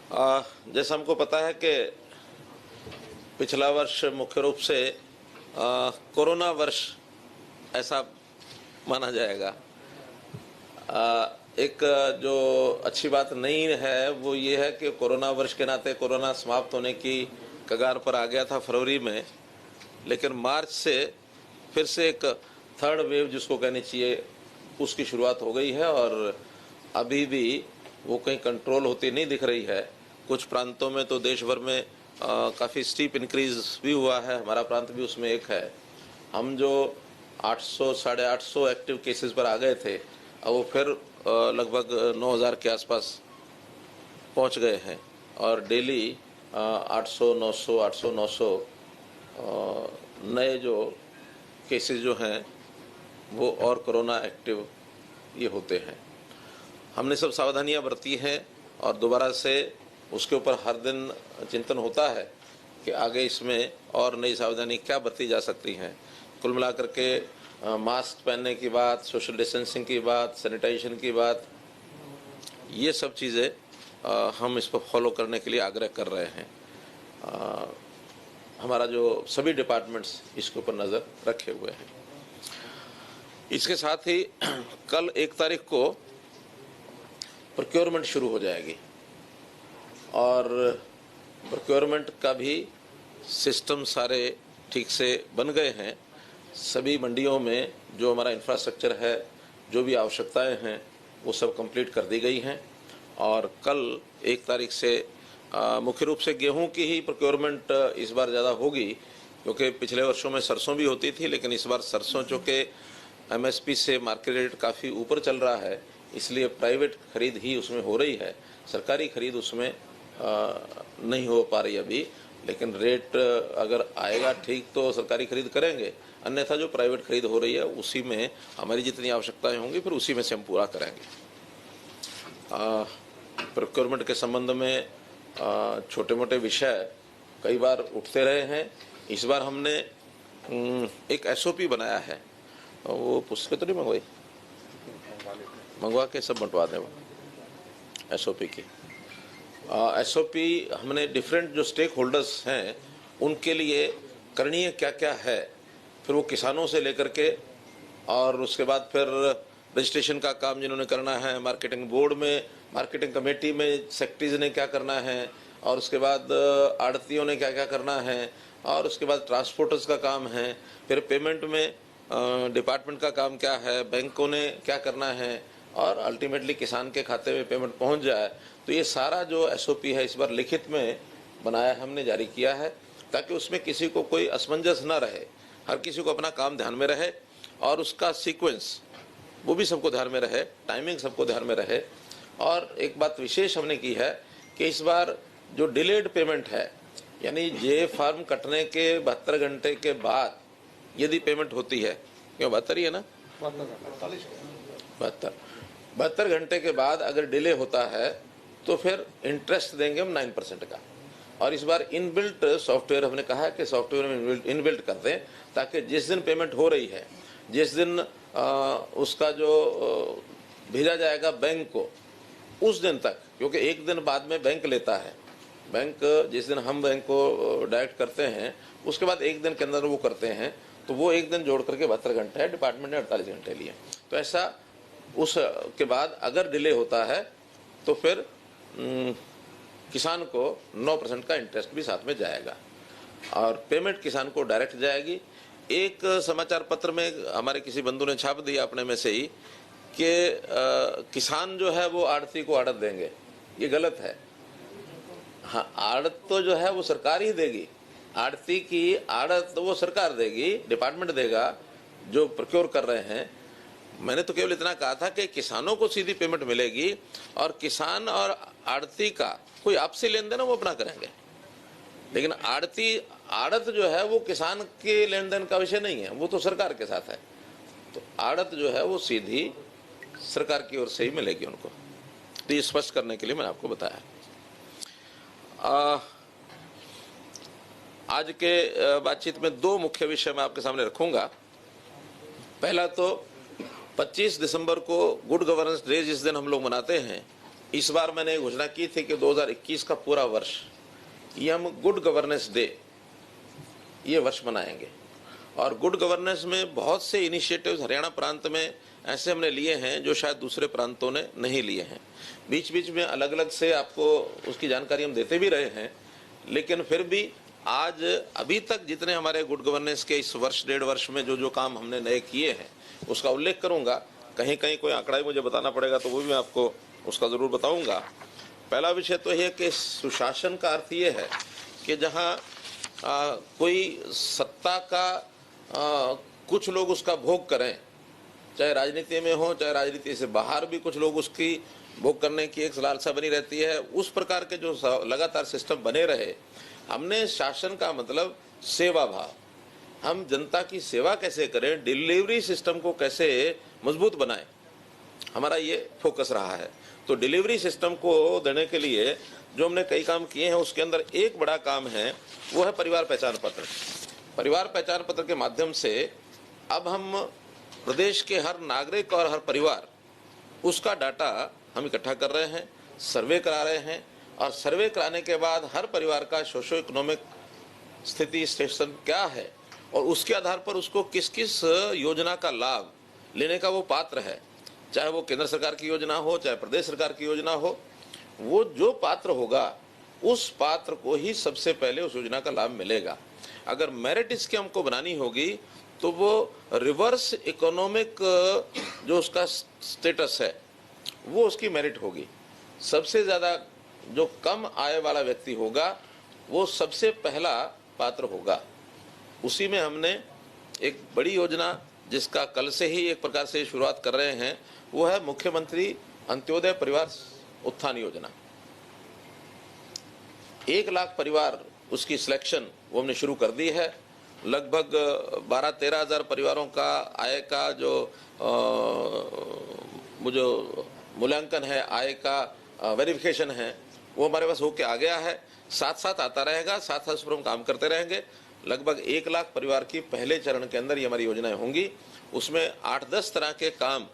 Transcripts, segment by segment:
जैसा हमको पता है कि पिछला वर्ष मुख्य रूप से कोरोना वर्ष ऐसा माना जाएगा। एक जो अच्छी बात नहीं है वो ये है कि कोरोना वर्ष के नाते कोरोना समाप्त होने की कगार पर आ गया था फरवरी में, लेकिन मार्च से फिर से एक थर्ड वेव जिसको कहनी चाहिए उसकी शुरुआत हो गई है और अभी भी वो कहीं कंट्रोल होती नहीं दिख रही है। कुछ प्रांतों में तो देश भर में काफ़ी स्टीप इंक्रीज भी हुआ है, हमारा प्रांत भी उसमें एक है। हम जो 800 साढ़े 800 एक्टिव केसेस पर आ गए थे, अब वो फिर लगभग 9000 के आसपास पहुंच गए हैं और डेली 800 900 नए जो केसेस जो हैं वो और कोरोना एक्टिव ये होते हैं। हमने सब सावधानियां बरती हैं और दोबारा से उसके ऊपर हर दिन चिंतन होता है कि आगे इसमें और नई सावधानी क्या बरती जा सकती हैं। कुल मिलाकर के मास्क पहनने की बात, सोशल डिस्टेंसिंग की बात, सैनिटाइजेशन की बात, ये सब चीज़ें हम इस पर फॉलो करने के लिए आग्रह कर रहे हैं। हमारा जो सभी डिपार्टमेंट्स इसके ऊपर नज़र रखे हुए हैं। इसके साथ ही कल 1 तारीख को प्रोक्योरमेंट शुरू हो जाएगी और प्रोक्योरमेंट का भी सिस्टम सारे ठीक से बन गए हैं। सभी मंडियों में जो हमारा इंफ्रास्ट्रक्चर है, जो भी आवश्यकताएं हैं, वो सब कंप्लीट कर दी गई हैं और कल 1 तारीख से मुख्य रूप से गेहूं की ही प्रोक्योरमेंट इस बार ज़्यादा होगी, क्योंकि पिछले वर्षों में सरसों भी होती थी, लेकिन इस बार सरसों चूँकि MSP से मार्केट रेट काफ़ी ऊपर चल रहा है, इसलिए प्राइवेट खरीद ही उसमें हो रही है, सरकारी खरीद उसमें नहीं हो पा रही अभी। लेकिन रेट अगर आएगा ठीक तो सरकारी खरीद करेंगे, अन्यथा जो प्राइवेट खरीद हो रही है उसी में हमारी जितनी आवश्यकताएं होंगी फिर उसी में से हम पूरा करेंगे। प्रोक्योरमेंट के संबंध में छोटे मोटे विषय कई बार उठते रहे हैं। इस बार हमने एक SOP बनाया है, वो पुस्तकें तो नहीं मंगवा के सब बंटवा दें वो SOP की। SOP हमने डिफरेंट जो स्टेक होल्डर्स हैं उनके लिए करणीय क्या क्या है, फिर वो किसानों से लेकर के और उसके बाद फिर रजिस्ट्रेशन का काम जिन्होंने करना है, मार्केटिंग बोर्ड में, मार्केटिंग कमेटी में सेक्रेटरीज ने क्या करना है, और उसके बाद आड़तियों ने क्या क्या करना है, और उसके बाद ट्रांसपोर्टर्स का काम है, फिर पेमेंट में डिपार्टमेंट का काम क्या है, बैंकों ने क्या करना है, और अल्टीमेटली किसान के खाते में पेमेंट पहुंच जाए। तो ये सारा जो SOP है इस बार लिखित में बनाया हमने, जारी किया है, ताकि उसमें किसी को कोई असमंजस न रहे, हर किसी को अपना काम ध्यान में रहे और उसका सीक्वेंस वो भी सबको ध्यान में रहे, टाइमिंग सबको ध्यान में रहे। और एक बात विशेष हमने की है कि इस बार जो डिलेड पेमेंट है, यानी जे फार्म कटने के 72 घंटे के बाद यदि पेमेंट होती है, क्यों 72 ही है ना, 72 घंटे के बाद अगर डिले होता है तो फिर इंटरेस्ट देंगे हम 9% का। और इस बार इनबिल्ट सॉफ्टवेयर हमने कहा है कि सॉफ्टवेयर में इनबिल्ट कर दें, ताकि जिस दिन पेमेंट हो रही है, जिस दिन उसका जो भेजा जाएगा बैंक को, उस दिन तक, क्योंकि एक दिन बाद में बैंक लेता है, बैंक जिस दिन हम बैंक को डायरेक्ट करते हैं उसके बाद एक दिन के अंदर वो करते हैं, तो वो एक दिन जोड़ करके 72 घंटे है, डिपार्टमेंट ने 48 घंटे लिए। तो ऐसा उसके बाद अगर डिले होता है तो फिर किसान को 9% का इंटरेस्ट भी साथ में जाएगा और पेमेंट किसान को डायरेक्ट जाएगी। एक समाचार पत्र में हमारे किसी बंधु ने छाप दिया अपने में से ही कि किसान जो है वो आड़ती को आड़त देंगे, ये गलत है। हाँ, आड़त तो जो है वो सरकार ही देगी, आड़ती की आड़त तो वो सरकार देगी, डिपार्टमेंट देगा जो प्रोक्योर कर रहे हैं। मैंने तो केवल इतना कहा था कि किसानों को सीधी पेमेंट मिलेगी और किसान और आड़ती का कोई आपसी लेन देन वो अपना करेंगे, लेकिन आड़त जो है वो किसान के लेन देन का विषय नहीं है, वो तो सरकार के साथ है। तो आड़त जो है वो सीधी सरकार की ओर से ही मिलेगी उनको। तो ये स्पष्ट करने के लिए मैंने आपको बताया। आज के बातचीत में 2 मुख्य विषय मैं आपके सामने रखूंगा। पहला तो 25 दिसंबर को गुड गवर्नेंस डे जिस दिन हम लोग मनाते हैं, इस बार मैंने घोषणा की थी कि 2021 का पूरा वर्ष ये हम गुड गवर्नेंस डे ये वर्ष मनाएंगे। और गुड गवर्नेंस में बहुत से इनिशिएटिव्स हरियाणा प्रांत में ऐसे हमने लिए हैं जो शायद दूसरे प्रांतों ने नहीं लिए हैं। बीच बीच में अलग अलग से आपको उसकी जानकारी हम देते भी रहे हैं, लेकिन फिर भी आज अभी तक जितने हमारे गुड गवर्नेंस के इस वर्ष 1.5 वर्ष में जो जो काम हमने नए किए हैं उसका उल्लेख करूंगा। कहीं कहीं कोई आंकड़ा ही मुझे बताना पड़ेगा तो वो भी मैं आपको उसका ज़रूर बताऊंगा। पहला विषय तो यह कि सुशासन का अर्थ ये है कि जहाँ कोई सत्ता का कुछ लोग उसका भोग करें, चाहे राजनीति में हो चाहे राजनीति से बाहर भी कुछ लोग उसकी भोग करने की एक लालसा बनी रहती है, उस प्रकार के जो लगातार सिस्टम बने रहे। हमने शासन का मतलब सेवा भाव, हम जनता की सेवा कैसे करें, डिलीवरी सिस्टम को कैसे मजबूत बनाएं, हमारा ये फोकस रहा है। तो डिलीवरी सिस्टम को देने के लिए जो हमने कई काम किए हैं उसके अंदर एक बड़ा काम है वो है परिवार पहचान पत्र। परिवार पहचान पत्र के माध्यम से अब हम प्रदेश के हर नागरिक और हर परिवार उसका डाटा हम इकट्ठा कर रहे हैं, सर्वे करा रहे हैं, और सर्वे कराने के बाद हर परिवार का सोशो इकोनॉमिक स्थिति स्टेशन क्या है और उसके आधार पर उसको किस किस योजना का लाभ लेने का वो पात्र है, चाहे वो केंद्र सरकार की योजना हो चाहे प्रदेश सरकार की योजना हो, वो जो पात्र होगा उस पात्र को ही सबसे पहले उस योजना का लाभ मिलेगा। अगर मेरिट इसकी हमको बनानी होगी तो वो रिवर्स इकोनॉमिक जो उसका स्टेटस है वो उसकी मेरिट होगी। सबसे ज़्यादा जो कम आय वाला व्यक्ति होगा वो सबसे पहला पात्र होगा। उसी में हमने एक बड़ी योजना जिसका कल से ही एक प्रकार से शुरुआत कर रहे हैं वो है मुख्यमंत्री अंत्योदय परिवार उत्थान योजना। 1 लाख परिवार उसकी सिलेक्शन वो हमने शुरू कर दी है। लगभग 12-13 हज़ार परिवारों का आय का जो मूल्यांकन है, आय का वेरिफिकेशन है, वो हमारे पास होके आ गया है। साथ साथ आता रहेगा, साथ साथ उस पर हम काम करते रहेंगे। लगभग 1 लाख परिवार की पहले चरण के अंदर ये हमारी योजनाएं होंगी। उसमें 8-10 तरह के काम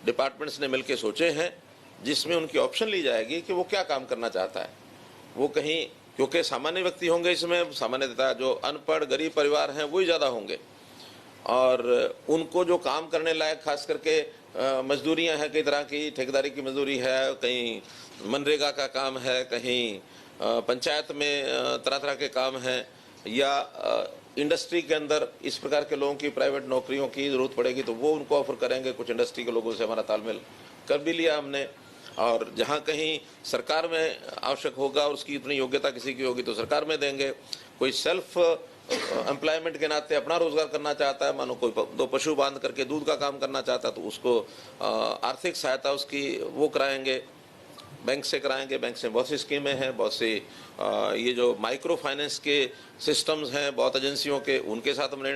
डिपार्टमेंट्स ने मिलकर सोचे हैं जिसमें उनकी ऑप्शन ली जाएगी कि वो क्या काम करना चाहता है। वो कहीं, क्योंकि सामान्य व्यक्ति होंगे इसमें, सामान्यतः जो अनपढ़ गरीब परिवार हैं वही ज़्यादा होंगे, और उनको जो काम करने लायक खास करके मजदूरियां हैं, कई तरह की ठेकेदारी की मजदूरी है, कहीं मनरेगा का काम है, कहीं पंचायत में तरह तरह के काम हैं, या इंडस्ट्री के अंदर इस प्रकार के लोगों की प्राइवेट नौकरियों की ज़रूरत पड़ेगी तो वो उनको ऑफर करेंगे। कुछ इंडस्ट्री के लोगों से हमारा तालमेल कर भी लिया हमने। और जहाँ कहीं सरकार में आवश्यक होगा और उसकी इतनी योग्यता किसी की होगी तो सरकार में देंगे। कोई सेल्फ एम्प्लॉयमेंट के नाते अपना रोजगार करना चाहता है, मानो कोई 2 पशु बांध करके दूध का काम करना चाहता है तो उसको आर्थिक सहायता उसकी वो कराएंगे, बैंक से कराएंगे। बैंक से बहुत सी स्कीमें हैं, बहुत सी ये जो माइक्रो फाइनेंस के सिस्टम्स हैं बहुत एजेंसियों के, उनके साथ हमने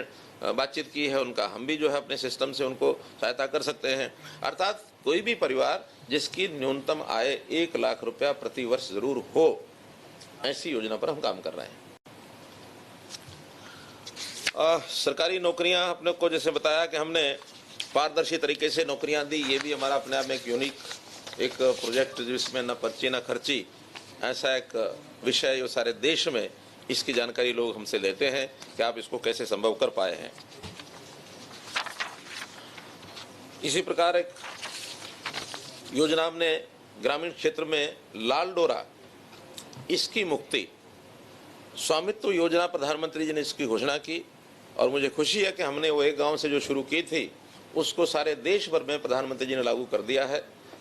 बातचीत की है। उनका हम भी जो है अपने सिस्टम से उनको सहायता कर सकते हैं। अर्थात कोई भी परिवार जिसकी न्यूनतम आय 1 लाख रुपया प्रति वर्ष जरूर हो, ऐसी योजना पर हम काम कर रहे हैं। सरकारी नौकरियां अपने को जैसे बताया कि हमने पारदर्शी तरीके से नौकरियां दी, ये भी हमारा अपने आप में एक यूनिक एक प्रोजेक्ट जिसमें न पर्ची न खर्ची, ऐसा एक विषय जो सारे देश में इसकी जानकारी लोग हमसे लेते हैं कि आप इसको कैसे संभव कर पाए हैं। इसी प्रकार एक योजना हमने ग्रामीण क्षेत्र में लाल डोरा इसकी मुक्ति स्वामित्व योजना प्रधानमंत्री जी ने इसकी घोषणा की, और मुझे खुशी है कि हमने वो एक गांव से जो शुरू की थी उसको सारे देश भर में प्रधानमंत्री जी ने लागू कर दिया है,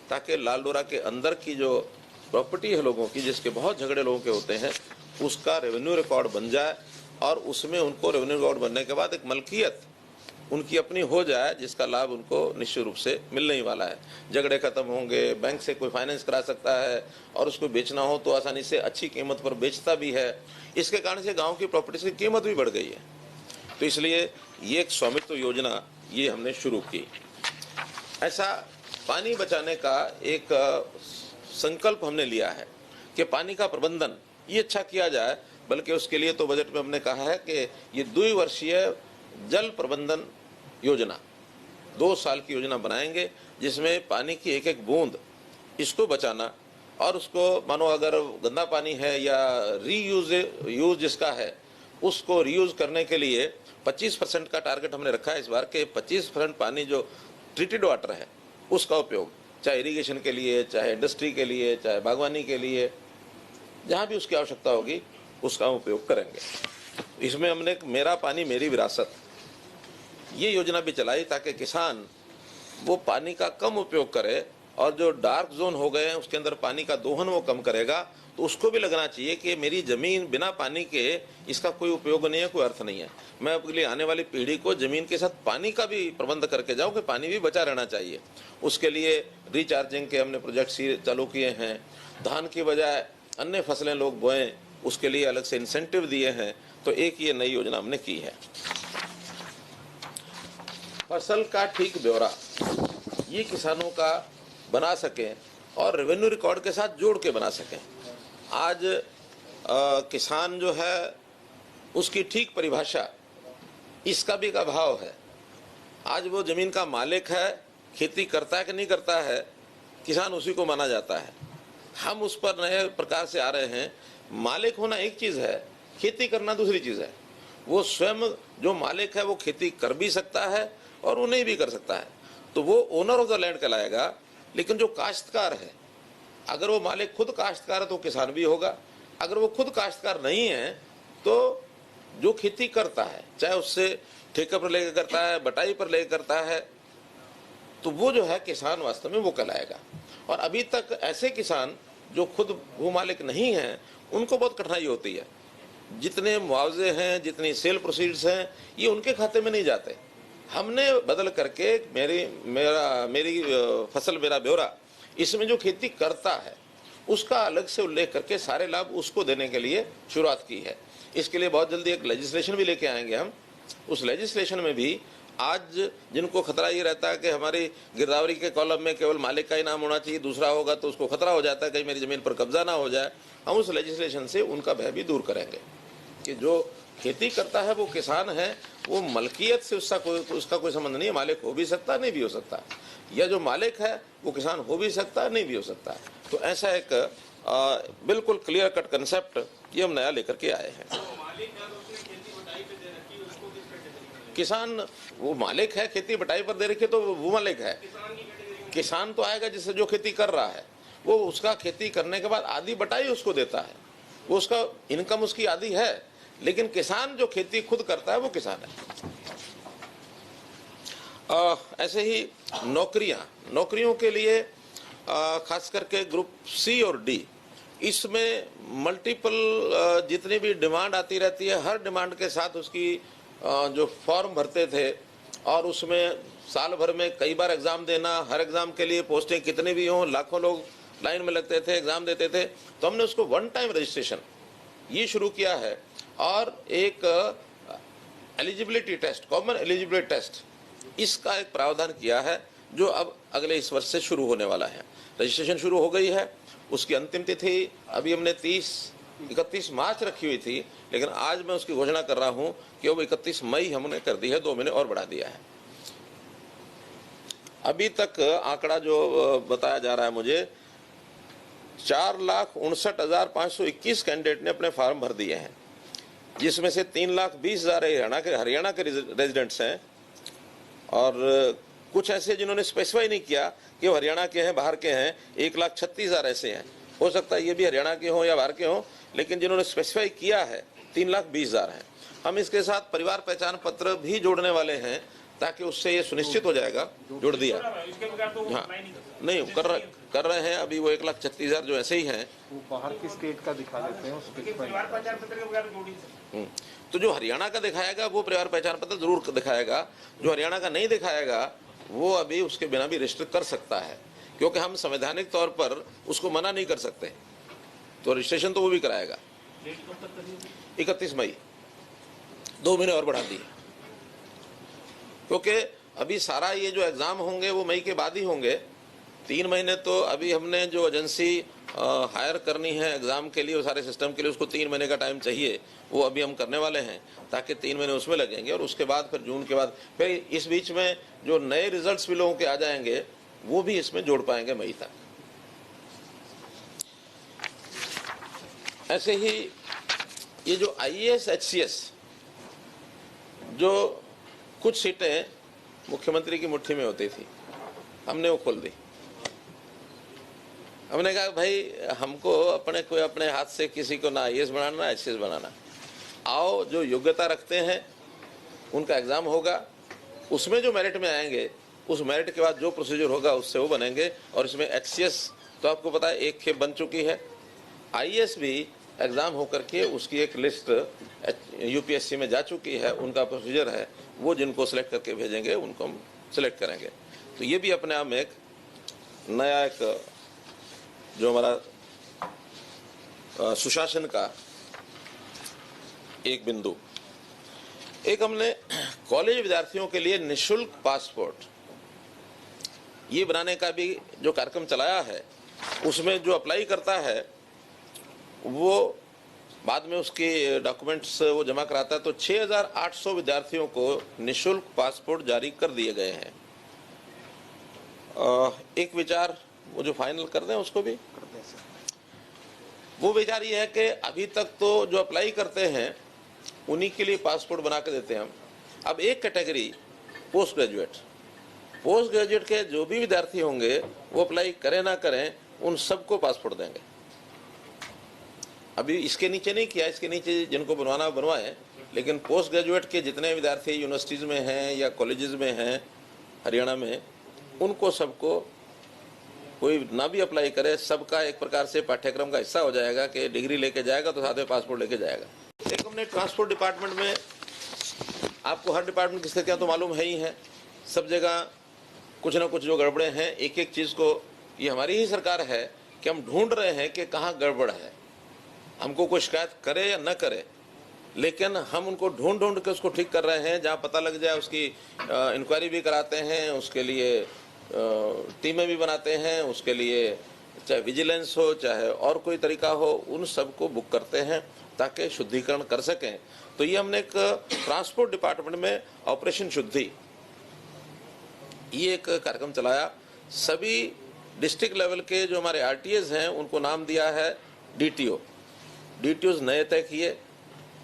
ताकि लाल डोरा के अंदर की जो प्रॉपर्टी है लोगों की, जिसके बहुत झगड़े लोगों के होते हैं, उसका रेवेन्यू रिकॉर्ड बन जाए और उसमें उनको रेवेन्यू रिकॉर्ड बनने के बाद एक मलकियत उनकी अपनी हो जाए जिसका लाभ उनको निश्चित रूप से मिलने ही वाला है। झगड़े खत्म होंगे, बैंक से कोई फाइनेंस करा सकता है और उसको बेचना हो तो आसानी से अच्छी कीमत पर बेचता भी है। इसके कारण से गांव की प्रॉपर्टी की कीमत भी बढ़ गई है। तो इसलिए ये एक स्वामित्व योजना ये हमने शुरू की। ऐसा पानी बचाने का एक संकल्प हमने लिया है कि पानी का प्रबंधन ये अच्छा किया जाए, बल्कि उसके लिए तो बजट में हमने कहा है कि ये 2 वर्षीय जल प्रबंधन योजना 2 साल की योजना बनाएंगे, जिसमें पानी की एक एक बूंद इसको बचाना और उसको मानो अगर गंदा पानी है या यूज जिसका है उसको रीयूज करने के लिए 25% का टारगेट हमने रखा है इस बार के 25% पानी जो ट्रीटेड वाटर है उसका उपयोग, चाहे इरिगेशन के लिए, चाहे इंडस्ट्री के लिए, चाहे बागवानी के लिए, जहाँ भी उसकी आवश्यकता होगी उसका उपयोग करेंगे। इसमें हमने मेरा पानी मेरी विरासत ये योजना भी चलाई ताकि किसान वो पानी का कम उपयोग करे और जो डार्क जोन हो गए हैं उसके अंदर पानी का दोहन वो कम करेगा। तो उसको भी लगना चाहिए कि मेरी जमीन बिना पानी के इसका कोई उपयोग नहीं है, कोई अर्थ नहीं है। मैं अपने आने वाली पीढ़ी को जमीन के साथ पानी का भी प्रबंध करके जाऊं कि पानी भी बचा रहना चाहिए। उसके लिए रिचार्जिंग के हमने प्रोजेक्ट चालू किए हैं। धान की बजाय अन्य फसलें लोग बोएं उसके लिए अलग से इंसेंटिव दिए हैं। तो एक ये नई योजना हमने की है। फसल का ठीक ब्यौरा ये किसानों का बना सकें और रेवेन्यू रिकॉर्ड के साथ जोड़ के बना सकें। आज किसान जो है उसकी ठीक परिभाषा इसका भी एक अभाव है। आज वो जमीन का मालिक है, खेती करता है कि नहीं करता है, किसान उसी को माना जाता है। हम उस पर नए प्रकार से आ रहे हैं। मालिक होना एक चीज़ है, खेती करना दूसरी चीज़ है। वो स्वयं जो मालिक है वो खेती कर भी सकता है और वो नहीं भी कर सकता है, तो वो ओनर ऑफ द लैंड कहलाएगा। लेकिन जो काश्तकार है, अगर वो मालिक खुद काश्तकार है तो किसान भी होगा। अगर वो खुद काश्तकार नहीं है तो जो खेती करता है, चाहे उससे ठेके पर लेकर करता है, बटाई पर लेकर करता है, तो वो जो है किसान वास्तव में वो कहलाएगा। और अभी तक ऐसे किसान जो खुद भू मालिक नहीं हैं उनको बहुत कठिनाई होती है। जितने मुआवजे हैं, जितनी सेल प्रोसीड्स हैं, ये उनके खाते में नहीं जाते। हमने बदल करके मेरी फसल मेरा ब्यौरा इसमें जो खेती करता है उसका अलग से उल्लेख करके सारे लाभ उसको देने के लिए शुरुआत की है। इसके लिए बहुत जल्दी एक लेजिस्लेशन भी लेके आएंगे हम। उस लेजिस्लेशन में भी आज जिनको खतरा ये रहता है कि हमारी गिरदावरी के कॉलम में केवल मालिक का ही नाम होना चाहिए, दूसरा होगा तो उसको खतरा हो जाता है कहीं मेरी जमीन पर कब्जा ना हो जाए, हम उस लेजिस्लेशन से उनका भय भी दूर करेंगे कि जो खेती करता है वो किसान है, वो मलकियत से उसका कोई संबंध नहीं है। मालिक हो भी सकता, नहीं भी हो सकता, या जो मालिक है वो किसान हो भी सकता, नहीं भी हो सकता। तो ऐसा एक बिल्कुल क्लियर कट कंसेप्ट ये हम नया लेकर के आए हैं। किसान वो मालिक है, खेती बटाई पर दे रखी तो वो मालिक है। किसान तो आएगा जिससे जो खेती कर रहा है, वो उसका खेती करने के बाद आधी बटाई उसको देता है, वो उसका इनकम उसकी आधी है। लेकिन किसान जो खेती खुद करता है वो किसान है। ऐसे ही नौकरियों के लिए खास करके ग्रुप सी और डी, इसमें मल्टीपल जितनी भी डिमांड आती रहती है, हर डिमांड के साथ उसकी जो फॉर्म भरते थे और उसमें साल भर में कई बार एग्जाम देना, हर एग्जाम के लिए पोस्टें कितने भी हों, लाखों लोग लाइन में लगते थे, एग्जाम देते थे। तो हमने उसको वन टाइम रजिस्ट्रेशन ये शुरू किया है और एक eligibility test, common eligibility test, इसका एक प्रावधान किया है जो अब अगले इस वर्ष से शुरू होने वाला है। रजिस्ट्रेशन शुरू हो गई है, उसकी अंतिम तिथि अभी हमने 31 मार्च रखी हुई थी, लेकिन आज मैं उसकी घोषणा कर रहा हूं कि वो 31 मई हमने कर दी है, 2 महीने और बढ़ा दिया है। अभी तक आंकड़ा जो बताया जा रहा है मुझे, 4,59,521 कैंडिडेट ने अपने फॉर्म भर दिए हैं, जिसमें से 3,20,000 हरियाणा के रेजिडेंट्स हैं और कुछ ऐसे जिन्होंने स्पेसिफाई नहीं किया कि वो हरियाणा के हैं, बाहर के हैं। 1,36,000 ऐसे हैं, हो सकता है ये भी हरियाणा के हों या बाहर के हों, लेकिन जिन्होंने स्पेसिफाई किया है 3,20,000 हैं। हम इसके साथ परिवार पहचान पत्र भी जोड़ने वाले हैं ताकि उससे ये सुनिश्चित हो जाएगा। जोड़ दिया, हाँ नहीं कर रहे हैं अभी वो 1,36,000 जो ऐसे ही हैं। वो बाहर की स्टेट का दिखा देते हैं, तो जो हरियाणा का दिखाएगा वो परिवार पहचान पत्र जरूर दिखाएगा, जो हरियाणा का नहीं दिखाएगा वो अभी उसके बिना भी रजिस्टर कर सकता है, क्योंकि हम संवैधानिक तौर पर उसको मना नहीं कर सकते। तो रजिस्ट्रेशन तो वो भी कराएगा। 31 मई, 2 महीने और बढ़ा दिए, क्योंकि अभी सारा ये जो एग्जाम होंगे वो मई के बाद ही होंगे। 3 महीने तो अभी हमने जो एजेंसी हायर करनी है एग्जाम के लिए, वो सारे सिस्टम के लिए, उसको 3 महीने का टाइम चाहिए, वो अभी हम करने वाले हैं ताकि 3 महीने उसमें लगेंगे। और उसके बाद फिर जून के बाद फिर इस बीच में जो नए रिजल्ट्स भी लोगों के आ जाएंगे वो भी इसमें जोड़ पाएंगे मई तक। ऐसे ही ये जो IAS HCS जो कुछ सीटें मुख्यमंत्री की मुट्ठी में होती थी, हमने वो खोल दी। हमने कहा भाई हमको अपने हाथ से किसी को ना IAS बनाना ना HCS बनाना, आओ जो योग्यता रखते हैं उनका एग्जाम होगा, उसमें जो मेरिट में आएंगे उस मेरिट के बाद जो प्रोसीजर होगा उससे वो बनेंगे। और इसमें HCS तो आपको पता है एक खेप बन चुकी है, IAS भी एग्जाम होकर के उसकी एक लिस्ट UPSC में जा चुकी है, उनका प्रोसीजर है, वो जिनको सिलेक्ट करके भेजेंगे उनको हम सिलेक्ट करेंगे। तो ये भी अपने आप में एक नया एक जो हमारा सुशासन का एक बिंदु। एक हमने कॉलेज विद्यार्थियों के लिए निशुल्क पासपोर्ट ये बनाने का भी जो कार्यक्रम चलाया है, उसमें जो अप्लाई करता है वो बाद में उसके डॉक्यूमेंट्स वो जमा कराता है, तो 6800 विद्यार्थियों को निशुल्क पासपोर्ट जारी कर दिए गए हैं। एक विचार वो जो फाइनल कर दें उसको भी करते हैं सर। वो विचार ये है कि अभी तक तो जो अप्लाई करते हैं उन्हीं के लिए पासपोर्ट बना के देते हैं हम। अब एक कैटेगरी पोस्ट ग्रेजुएट के जो भी विद्यार्थी होंगे वो अप्लाई करें ना करें उन सबको पासपोर्ट देंगे। अभी इसके नीचे नहीं किया, इसके नीचे जिनको बनवाना बनवाएं, लेकिन पोस्ट ग्रेजुएट के जितने विद्यार्थी यूनिवर्सिटीज़ में हैं या कॉलेजेस में हैं हरियाणा में, उनको सबको कोई ना भी अप्लाई करे, सबका एक प्रकार से पाठ्यक्रम का हिस्सा हो जाएगा कि डिग्री लेके जाएगा तो साथ में पासपोर्ट लेके जाएगा। एक हमने ट्रांसपोर्ट डिपार्टमेंट में, आपको हर डिपार्टमेंट की स्थितियाँ तो मालूम है ही हैं, सब जगह कुछ ना कुछ जो गड़बड़े हैं, एक एक चीज़ को ये हमारी ही सरकार है कि हम ढूंढ रहे हैं कि कहाँ गड़बड़ है। हमको कोई शिकायत करे या न करे, लेकिन हम उनको ढूंढ के उसको ठीक कर रहे हैं। जहाँ पता लग जाए उसकी इंक्वायरी भी कराते हैं, उसके लिए टीमें भी बनाते हैं, उसके लिए चाहे विजिलेंस हो चाहे और कोई तरीका हो, उन सबको बुक करते हैं ताकि शुद्धिकरण कर सकें। तो ये हमने एक ट्रांसपोर्ट डिपार्टमेंट में ऑपरेशन शुद्धि ये एक कार्यक्रम चलाया। सभी डिस्ट्रिक्ट लेवल के जो हमारे RTAs हैं उनको नाम दिया है DTOs नए तय किए,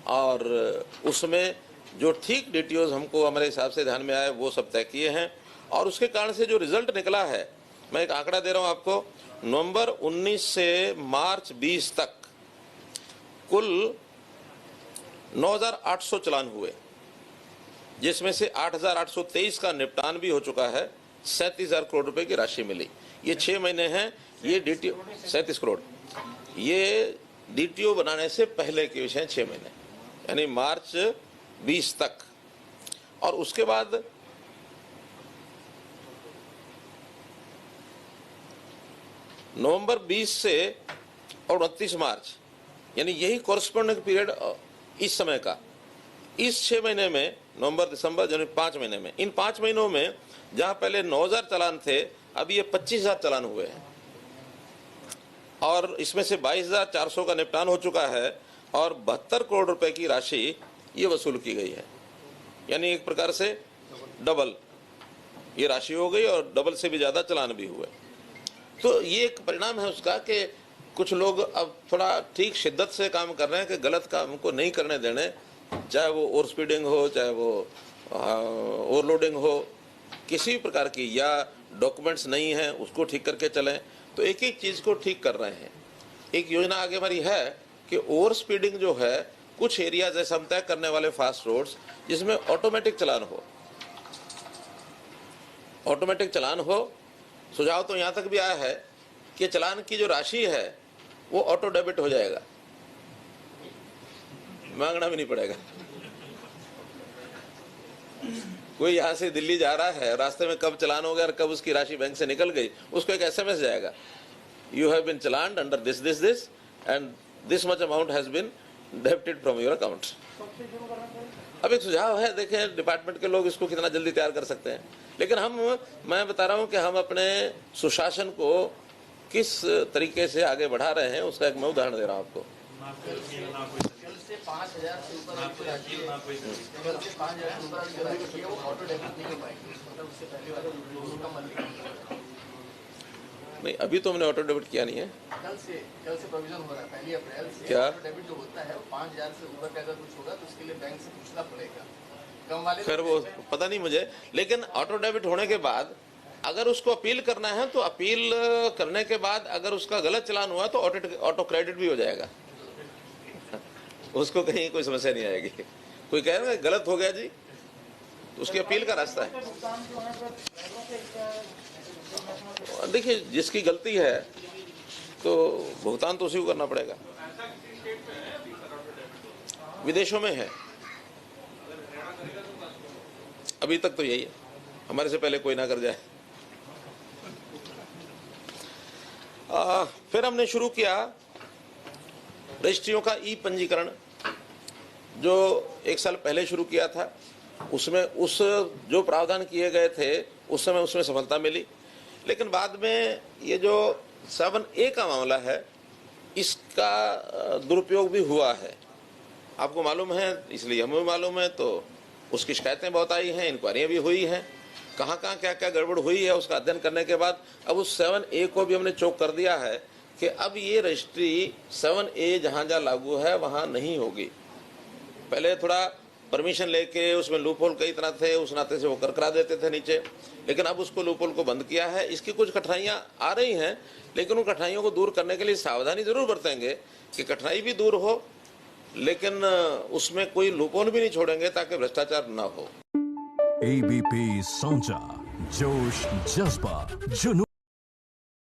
और उसमें जो ठीक DTOs हमको हमारे हिसाब से ध्यान में आए वो सब तय किए हैं। और उसके कारण से जो रिजल्ट निकला है, मैं एक आंकड़ा दे रहा हूं आपको, नवंबर 19 से मार्च 20 तक कुल 9800 चलान हुए, जिसमें से 8823 का निपटान भी हो चुका है। 37,000 करोड़ रुपए की राशि मिली। ये 6 महीने हैं। ये DTO 37 करोड़, ये DTO बनाने से पहले के विषय 6 महीने, यानी मार्च 20 तक। और उसके बाद नवंबर 20 से और 29 मार्च, यानी यही कॉरेस्पॉन्डिंग पीरियड इस समय का, इस 6 महीने में नवंबर दिसंबर जनवरी 5 महीने में, इन 5 महीनों में जहां पहले 9000 चालान थे, अब ये 25,000 चालान हुए हैं। और इसमें से 22,400 का निपटान हो चुका है और 72 करोड़ रुपए की राशि ये वसूल की गई है। यानी एक प्रकार से डबल ये राशि हो गई और डबल से भी ज्यादा चालान भी हुए। तो ये एक परिणाम है उसका कि कुछ लोग अब थोड़ा ठीक शिद्दत से काम कर रहे हैं कि गलत काम को नहीं करने देने, चाहे वो ओवर स्पीडिंग हो, चाहे वो ओवरलोडिंग हो, किसी भी प्रकार की, या डॉक्यूमेंट्स नहीं है उसको ठीक करके चलें। तो एक एक चीज़ को ठीक कर रहे हैं। एक योजना आगे हमारी है कि ओवर स्पीडिंग जो है, कुछ एरिया जैसे हम तय करने वाले फास्ट रोड्स जिसमें ऑटोमेटिक चालान हो, ऑटोमेटिक चालान हो। सुझाव तो यहाँ तक भी आया है कि चालान की जो राशि है वो ऑटो डेबिट हो जाएगा, मांगना भी नहीं पड़ेगा। कोई यहाँ से दिल्ली जा रहा है, रास्ते में कब चालान हो गया और कब उसकी राशि बैंक से निकल गई, उसको एक SMS जाएगा, you have been challan under this this this and this much amount has been debited from your account. अब एक सुझाव है, देखें डिपार्टमेंट के लोग इसको कितना जल्दी तैयार कर सकते हैं। लेकिन मैं बता रहा हूं कि हम अपने सुशासन को किस तरीके से आगे बढ़ा रहे हैं, उसका एक मैं उदाहरण दे रहा हूं आपको। नहीं, अभी तो हमने ऑटो डेबिट किया नहीं है। कल से प्रोविजन हो रहा है 1 अप्रैल से। क्या? ऑटो डेबिट जो होता है 5,000 से ऊपर का अगर कुछ होगा तो उसके लिए बैंक से पूछना पड़ेगा। कम वाले खैर वो पता नहीं मुझे, लेकिन ऑटो डेबिट होने के बाद अगर उसको अपील करना है तो अपील करने के बाद अगर उसका गलत चलान हुआ तो ऑटो क्रेडिट भी हो जाएगा। उसको कहीं कोई समस्या नहीं आएगी। कोई कह रहा है गलत हो गया जी, तो उसकी अपील का रास्ता है। देखिए, जिसकी गलती है तो भुगतान तो उसी को करना पड़ेगा। विदेशों में है, अभी तक तो यही है, हमारे से पहले कोई ना कर जाए। फिर हमने शुरू किया रजिस्ट्रियों का ई पंजीकरण, जो 1 साल पहले शुरू किया था। उसमें जो प्रावधान किए गए थे उस समय उसमें सफलता मिली, लेकिन बाद में ये जो 7A का मामला है इसका दुरुपयोग भी हुआ है। आपको मालूम है, इसलिए हमें मालूम है, तो उसकी शिकायतें बहुत आई हैं, इंक्वायरियाँ भी हुई हैं। कहाँ क्या क्या गड़बड़ हुई है उसका अध्ययन करने के बाद अब उस 7A को भी हमने चोक कर दिया है कि अब ये रजिस्ट्री 7A जहाँ लागू है वहाँ नहीं होगी। पहले थोड़ा परमिशन लेके उसमें लूपहोल कई तरह थे, उस नाते से वो करा देते थे नीचे, लेकिन अब उसको लूपहोल को बंद किया है। इसकी कुछ कठिनाइयाँ आ रही हैं, लेकिन उन कठिनाइयों को दूर करने के लिए सावधानी जरूर बरतेंगे कि कठिनाई भी दूर हो, लेकिन उसमें कोई लूपहोल भी नहीं छोड़ेंगे ताकि भ्रष्टाचार ना हो। ABP Sonja, जोश जज्बा जुनून।